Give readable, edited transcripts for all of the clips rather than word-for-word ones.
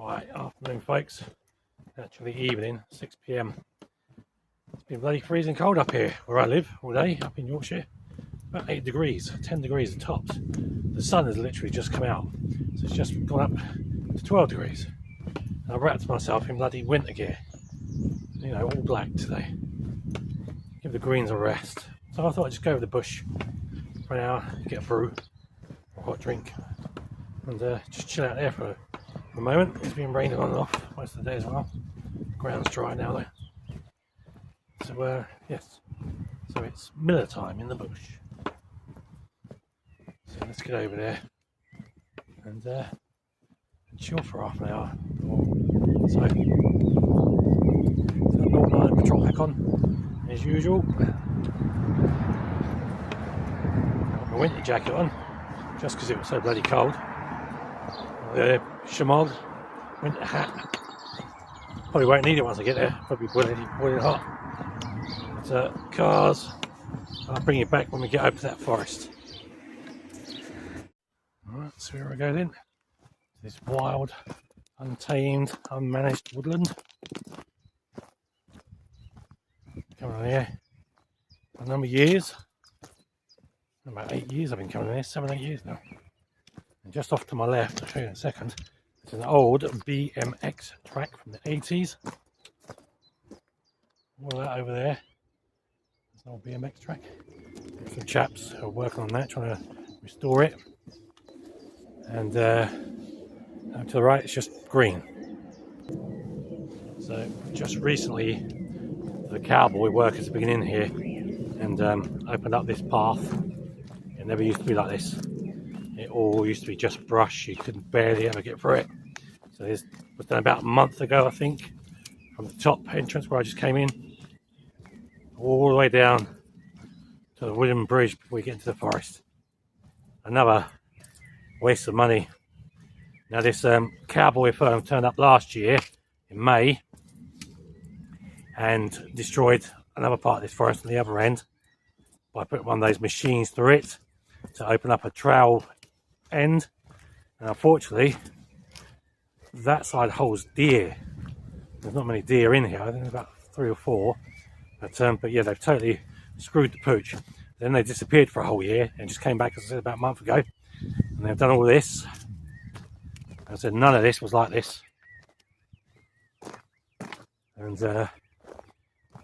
Right, afternoon folks, actually evening, 6 p.m. It's been bloody freezing cold up here where I live all day, up in Yorkshire. About 8 degrees, 10 degrees at tops. The sun has literally just come out, so it's just gone up to 12 degrees. And I wrapped myself in bloody winter gear, you know, all black today. Give the greens a rest. So I thought I'd just go over the bush for an hour, get a brew, or a hot drink, and just chill out there for a moment. It's been raining on and off most of the day as well. Ground's dry now though. So yes, so it's Miller time in the bush. So let's get over there and chill for half an hour. So Northern Ireland patrol back on as usual. Got my winter jacket on just because it was so bloody cold. Shamog winter hat. Probably won't need it once I get there. Probably boiling hot. But cars, I'll bring it back when we get over to that forest. Alright, so here we go then. This wild, untamed, unmanaged woodland. Coming on here for a number of years. About 8 years I've been coming here, 7, 8 years now. And just off to my left, I'll show you in a second, it's an old BMX track from the 80s. All that over there. It's an old BMX track. There's some chaps who are working on that, trying to restore it. And to the right, it's just green. So just recently, the cowboy workers have been in here and opened up this path. It never used to be like this. It all used to be just brush. You couldn't barely ever get through it. So this was done about a month ago, I think, from the top entrance where I just came in, all the way down to the wooden bridge before we get into the forest. Another waste of money. Now this cowboy firm turned up last year in May and destroyed another part of this forest on the other end by putting one of those machines through it to open up a trail end. And unfortunately that side holds deer. There's not many deer in here. I think there's about 3 or 4, but yeah, they've totally screwed the pooch. Then they disappeared for a whole year and just came back, as I said, about a month ago, and they've done all this. I said none of this was like this, and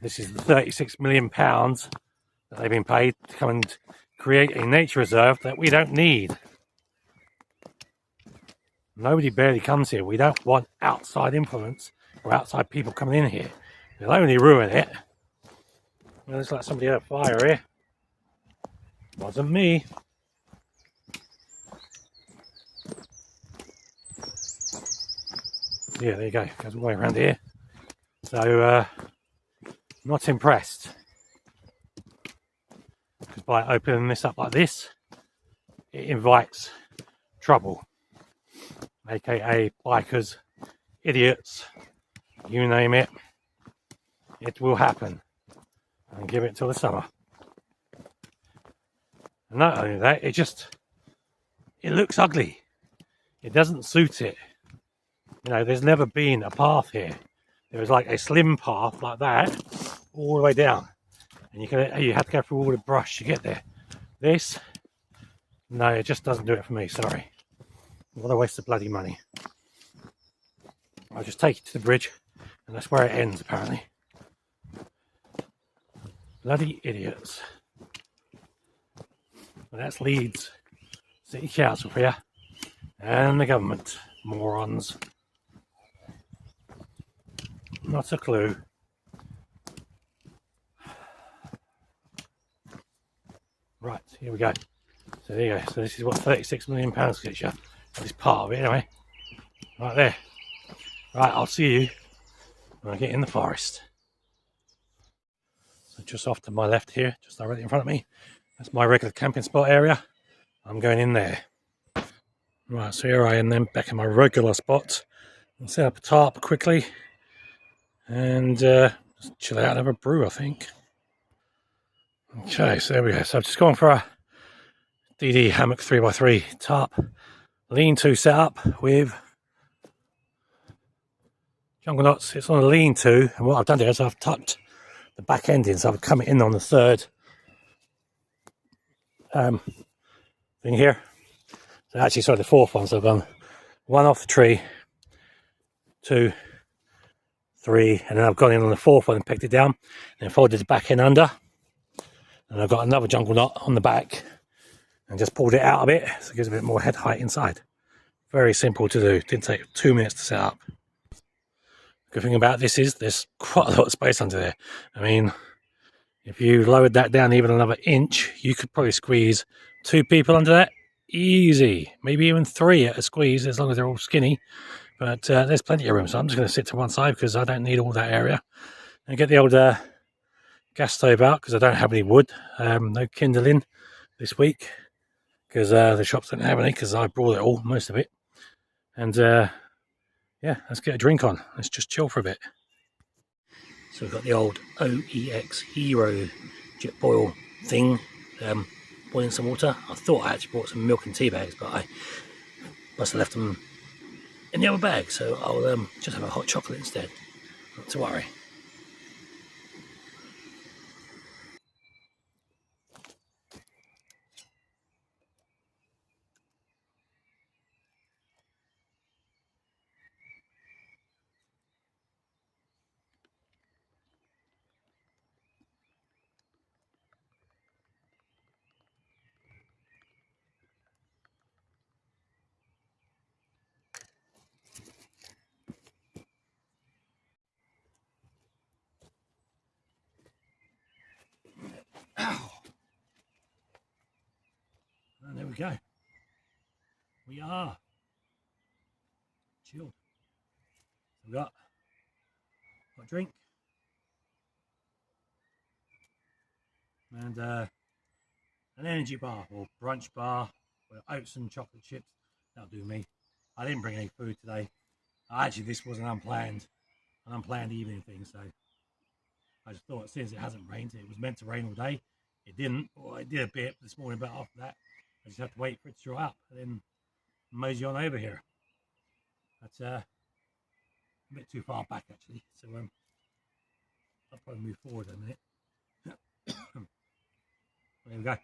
this is the £36 million that they've been paid to come and create a nature reserve that we don't need. Nobody barely comes here. We don't want outside influence or outside people coming in here. They'll only ruin it. Well, looks like somebody had a fire here. Wasn't me. Yeah, there you go. Goes all the way around here. So, not impressed. Because by opening this up like this, it invites trouble. AKA bikers, idiots, you name it. It will happen. And give it till the summer. And not only that, it looks ugly. It doesn't suit it. You know, there's never been a path here. There was like a slim path like that, all the way down. And you have to go through all the brush to get there. This, no, it just doesn't do it for me, sorry. What a waste of bloody money. I'll just take it to the bridge, and that's where it ends, apparently. Bloody idiots. And that's Leeds City Council for you. And the government. Morons. Not a clue. Right, here we go. So there you go. So this is what £36 million gets you. This part of it anyway. Right there. Right, I'll see you when I get in the forest. So just off to my left here, just directly in front of me, that's my regular camping spot area. I'm going in there. Right, so here I am then, back in my regular spot. I'll set up a tarp quickly and just chill out and have a brew, I think. Okay, so there we go. So I've just gone for a DD hammock 3x3 tarp lean-to setup with jungle knots. It's on a lean-to, and what I've done there is I've tucked the back end in, so I've come in on the third thing here. So actually, sorry, the fourth one. So I've gone one off the tree, 2, 3, and then I've gone in on the fourth one and pegged it down, and then folded the back end under, and I've got another jungle knot on the back, and just pulled it out a bit, so it gives a bit more head height inside. Very simple to do. Didn't take 2 minutes to set up. Good thing about this is there's quite a lot of space under there. I mean, if you lowered that down even another inch, you could probably squeeze 2 people under that easy, maybe even 3 at a squeeze, as long as they're all skinny. But there's plenty of room, so I'm just going to sit to one side because I don't need all that area, and get the old gas stove out because I don't have any wood. No kindling this week because the shops don't have any, because I brought it all, most of it. And yeah, let's get a drink on. Let's just chill for a bit. So we've got the old OEX Hero jet boil thing, boiling some water. I thought I actually brought some milk and tea bags, but I must have left them in the other bag, so I'll just have a hot chocolate instead. Not to worry. Ow. And there we go. We are chilled. We've got a drink and an energy bar or brunch bar with oats and chocolate chips. That'll do me. I didn't bring any food today. Actually, this was an unplanned evening thing, so I just thought, since it hasn't rained, it was meant to rain all day. It didn't. Well, it did a bit this morning, but after that, I just have to wait for it to dry up and then mosey on over here. That's a bit too far back, actually, so I'll probably move forward a minute. There we go.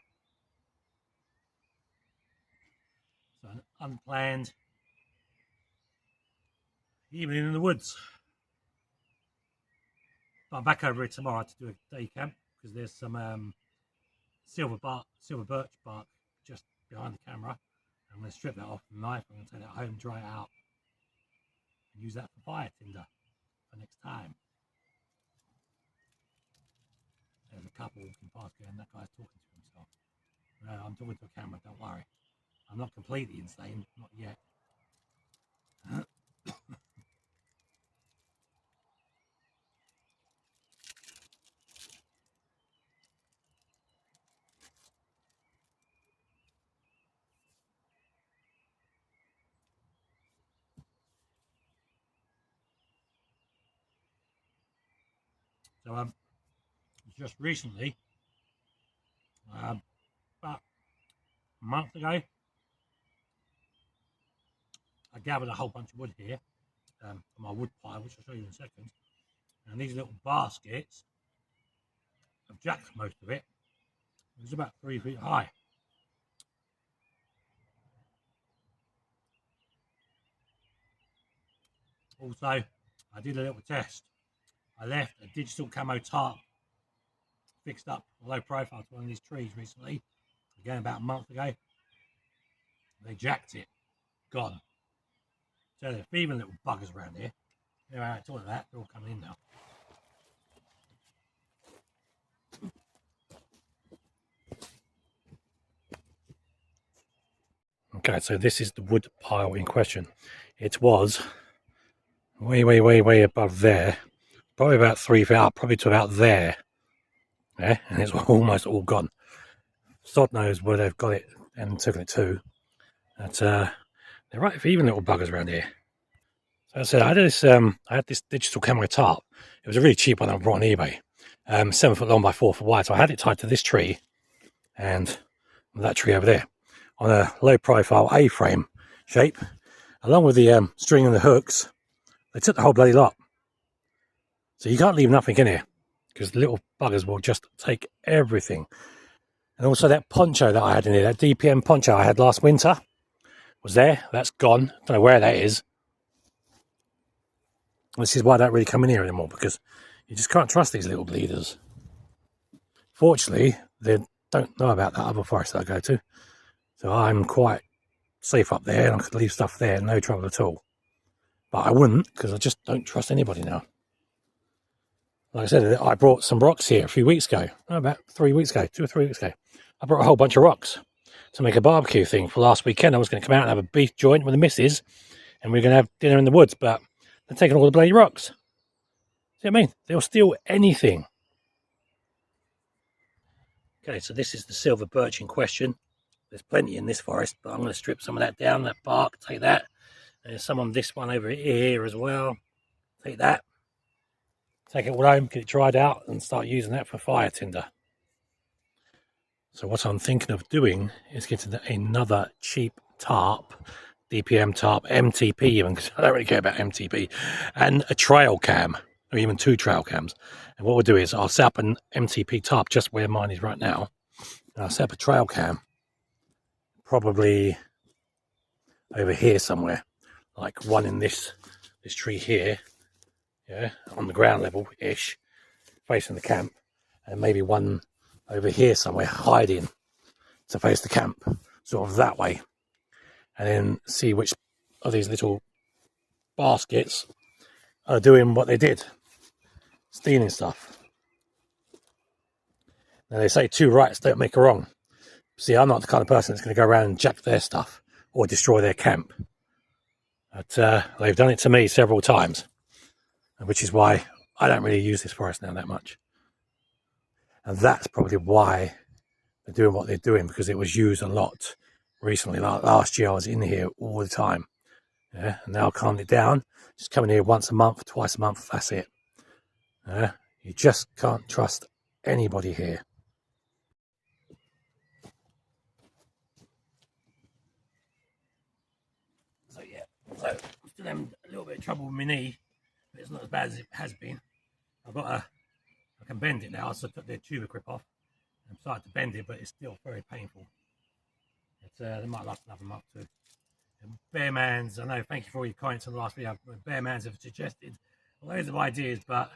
So an unplanned evening in the woods. But I'm back over here tomorrow to do a day camp because there's some silver birch bark just behind the camera. I'm going to strip that off with a knife. I'm going to take that home, dry it out, and use that for fire tinder for next time. There's a couple walking past here, and that guy's talking to himself. No, I'm talking to a camera, don't worry. I'm not completely insane, not yet. So just recently, about a month ago, I gathered a whole bunch of wood here for my wood pile, which I'll show you in a second. And these little baskets, I've jacked most of it. It's about 3 feet high. Also, I did a little test. I left a digital camo tarp fixed up low profile to one of these trees recently, again about a month ago. They jacked it, gone. So they're thieving little buggers around here. Anyway, it's all of that, they're all coming in now. Okay, so this is the wood pile in question. It was way above there, probably about 3 feet up, probably to about there. Yeah, and it's almost all gone. Sod knows where they've got it and taken it to. But they're right for even little buggers around here. So I said I had this digital camo tarp. It was a really cheap one I brought on eBay. 7 foot long by 4 foot wide. So I had it tied to this tree and that tree over there on a low profile A-frame shape, along with the string and the hooks. They took the whole bloody lot. So you can't leave nothing in here because the little buggers will just take everything. And also that poncho that I had in here, that DPM poncho I had last winter, was there. That's gone. Don't know where that is. This is why I don't really come in here anymore, because you just can't trust these little bleeders. Fortunately, they don't know about that other forest that I go to. So I'm quite safe up there and I could leave stuff there, no trouble at all. But I wouldn't, because I just don't trust anybody now. Like I said, I brought some rocks here a few weeks ago. About 3 weeks ago, 2 or 3 weeks ago. I brought a whole bunch of rocks to make a barbecue thing for last weekend. I was going to come out and have a beef joint with the missus, and we were going to have dinner in the woods, but they're taking all the bloody rocks. See what I mean? They'll steal anything. Okay, so this is the silver birch in question. There's plenty in this forest, but I'm going to strip some of that down, that bark, take that. There's some on this one over here as well. Take that. Take it all home, get it dried out, and start using that for fire tinder. So what I'm thinking of doing is getting another cheap tarp, DPM tarp, MTP even, because I don't really care about MTP, and a trail cam, or even 2 trail cams. And what we'll do is I'll set up an MTP tarp just where mine is right now. And I'll set up a trail cam, probably over here somewhere, like one in this tree here, yeah, on the ground level-ish, facing the camp, and maybe one over here somewhere, hiding to face the camp, sort of that way, and then see which of these little baskets are doing what they did, stealing stuff. Now they say 2 rights don't make a wrong. See, I'm not the kind of person that's going to go around and jack their stuff or destroy their camp. But they've done it to me several times, which is why I don't really use this forest now that much. And that's probably why they're doing what they're doing, because it was used a lot recently. Like last year I was in here all the time, yeah, and now I calmed it down, just coming here once a month, twice a month, that's it. You just can't trust anybody here. So yeah, so I'm still having a little bit of trouble with my knee, but it's not as bad as it has been. I can bend it now, so I took the tuber grip off. I'm starting to bend it, but it's still very painful. They might last another month too. Bearmans, I know, thank you for all your comments on the last video. Bearmans have suggested loads of ideas, but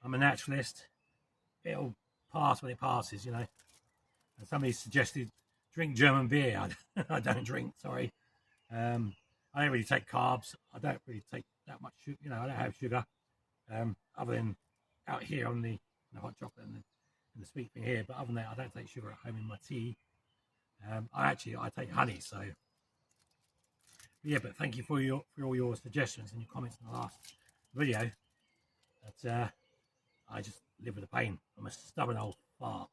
I'm a naturalist. It'll pass when it passes, you know. And somebody suggested drink German beer. I don't drink, sorry. I don't really take carbs. I don't really take that much sugar, you know, I don't have sugar. Other than out here on the hot chocolate and the sweet thing here, but other than that, I don't take sugar at home in my tea. I take honey, so yeah. But thank you for all your suggestions and your comments in the last video. But I just live with the pain. I'm a stubborn old fart.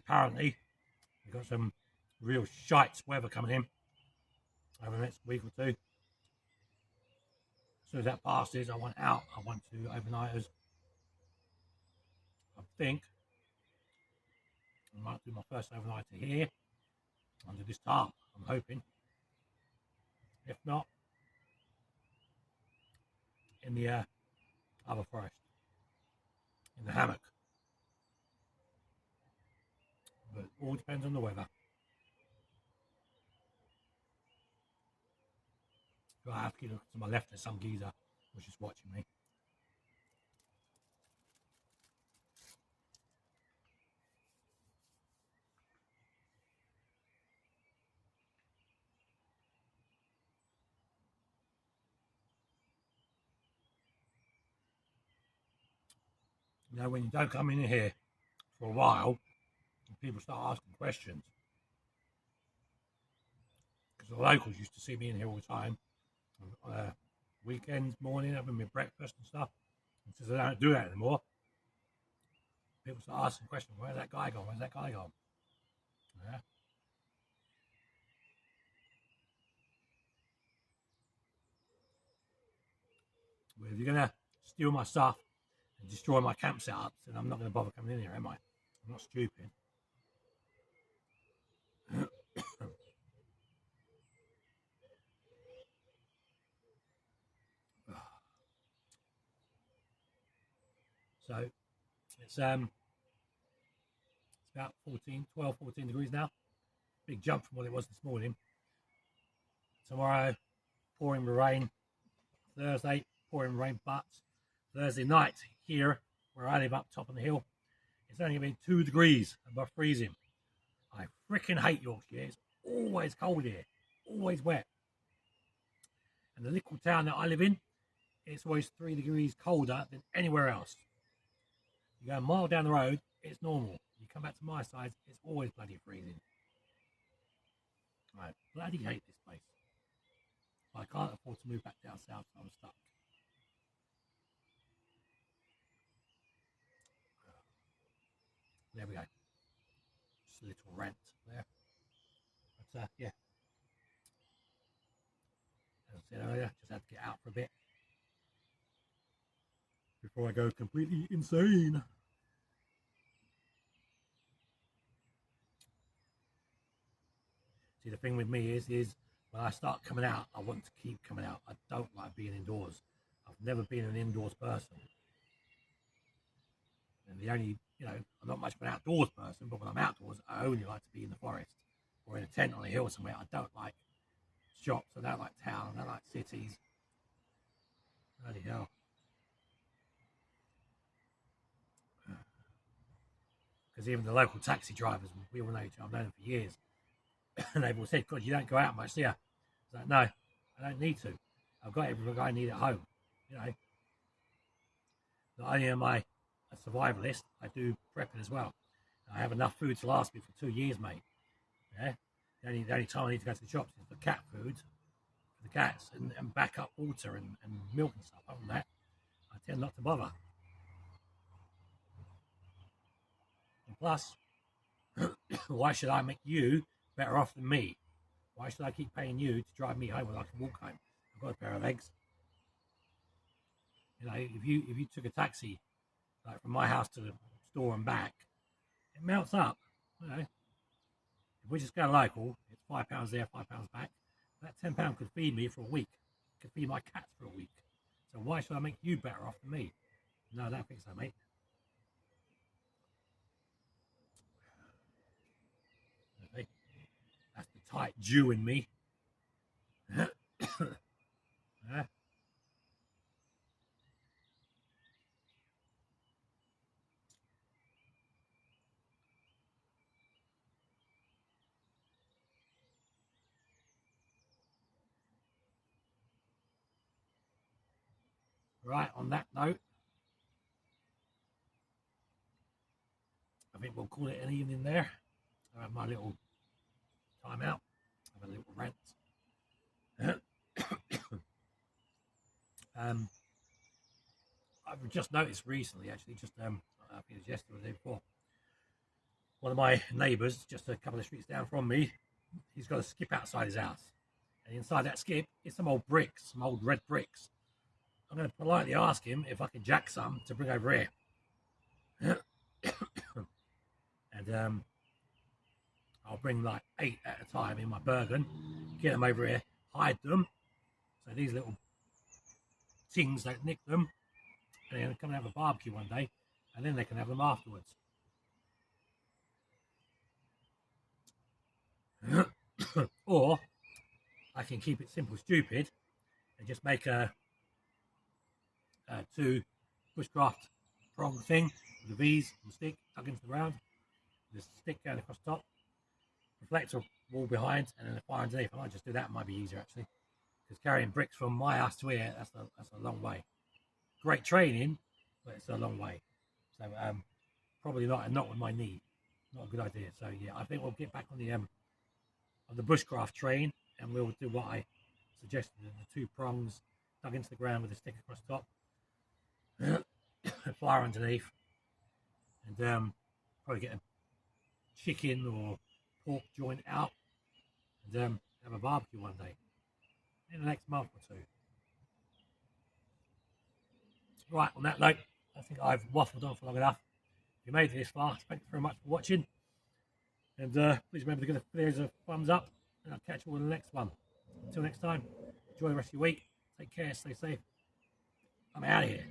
Apparently, we've got some real shite weather coming in over the next week or 2. As soon as that passes, I want out. I want to overnighters. I think I might do my first overnighter here under this tarp. I'm hoping. If not, in the other forest, in the hammock. But it all depends on the weather. So I have to look to my left. There's some geezer which is watching me. You know, when you don't come in here for a while, people start asking questions. Because the locals used to see me in here all the time. Weekends, morning, having my breakfast and stuff. And since I don't do that anymore, people start asking questions. Where's that guy gone? Where's that guy gone? Yeah. But if you're going to steal my stuff and destroy my camp setups, and I'm not going to bother coming in here, am I? I'm not stupid. So it's about 12, 14 degrees now. Big jump from what it was this morning. Tomorrow, pouring rain. Thursday, pouring rain, but Thursday night here, where I live up top on the hill, it's only been 2 degrees above freezing. I freaking hate Yorkshire. It's always cold here, always wet. And the little town that I live in, it's always 3 degrees colder than anywhere else. You go a mile down the road, it's normal. You come back to my side, it's always bloody freezing. I bloody hate this place. I can't afford to move back down south, so I'm stuck. There we go. Just a little rant there. But yeah. As I said earlier, just had to get out for a bit before I go completely insane. See, the thing with me is when I start coming out, I want to keep coming out. I don't like being indoors. I've never been an indoors person. And the only, I'm not much of an outdoors person, but when I'm outdoors, I only like to be in the forest or in a tent on a hill somewhere. I don't like shops. I don't like town. I don't like cities. Bloody hell. Because even the local taxi drivers, we all know each other, I've known them for years, and they've all said, God, you don't go out much, do you? I was like, no, I don't need to. I've got everything I need at home. Not only am I a survivalist, I do prepping as well. I have enough food to last me for 2 years, mate. Yeah. The only time I need to go to the shops is for cat food, for the cats, and backup water and milk and stuff. Other than that, I tend not to bother. And plus, why should I make you better off than me? Why should I keep paying you to drive me home when I can walk home? I've got a pair of legs. If you took a taxi like from my house to the store and back, it melts up. If we just go local, it's £5 there, £5 back. That £10 could feed me for a week. It could feed my cats for a week. So why should I make you better off than me? No, I don't think so, mate. Okay. That's the tight Jew in me. Right, on that note, I think we'll call it an evening there. I have my little time out. I have a little rant. I've just noticed recently, actually, I think it was yesterday or the day before, one of my neighbours, just a couple of streets down from me, he's got a skip outside his house. And inside that skip is some old bricks, some old red bricks. I'm going to politely ask him if I can jack some to bring over here. And I'll bring like 8 at a time in my Bergen, get them over here, hide them, so these little things don't nick them, and then come and have a barbecue one day, and then they can have them afterwards. Or I can keep it simple, stupid, and just make a 2 bushcraft prong thing with the V's and the stick dug into the ground, the stick going across the top, reflector wall behind, and then a fire underneath. I might just do that. It might be easier actually, because carrying bricks from my house to here, that's a long way. Great training, but it's a long way. So probably not with my knee. Not a good idea. So yeah, I think we'll get back on the bushcraft train, and we'll do what I suggested: the 2 prongs dug into the ground with a stick across the top, fire underneath, and probably get a chicken or pork joint out, and have a barbecue one day in the next month or 2. Right, on that note, I think I've waffled on for long enough. If you made it this far, thank you very much for watching. And please remember to give the videos a thumbs up. And I'll catch you all in the next one. Until next time, enjoy the rest of your week. Take care, stay safe. I'm out of here.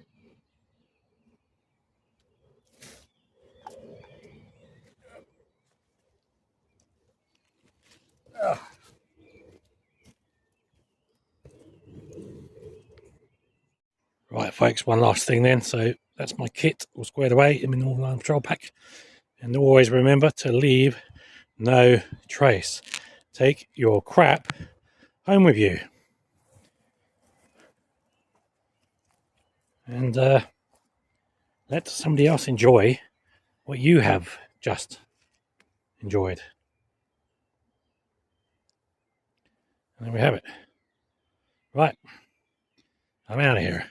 Right, folks, one last thing then. So that's my kit all squared away in my normal alarm control pack. And always remember to leave no trace. Take your crap home with you. And let somebody else enjoy what you have just enjoyed. And there we have it. Right, I'm out of here.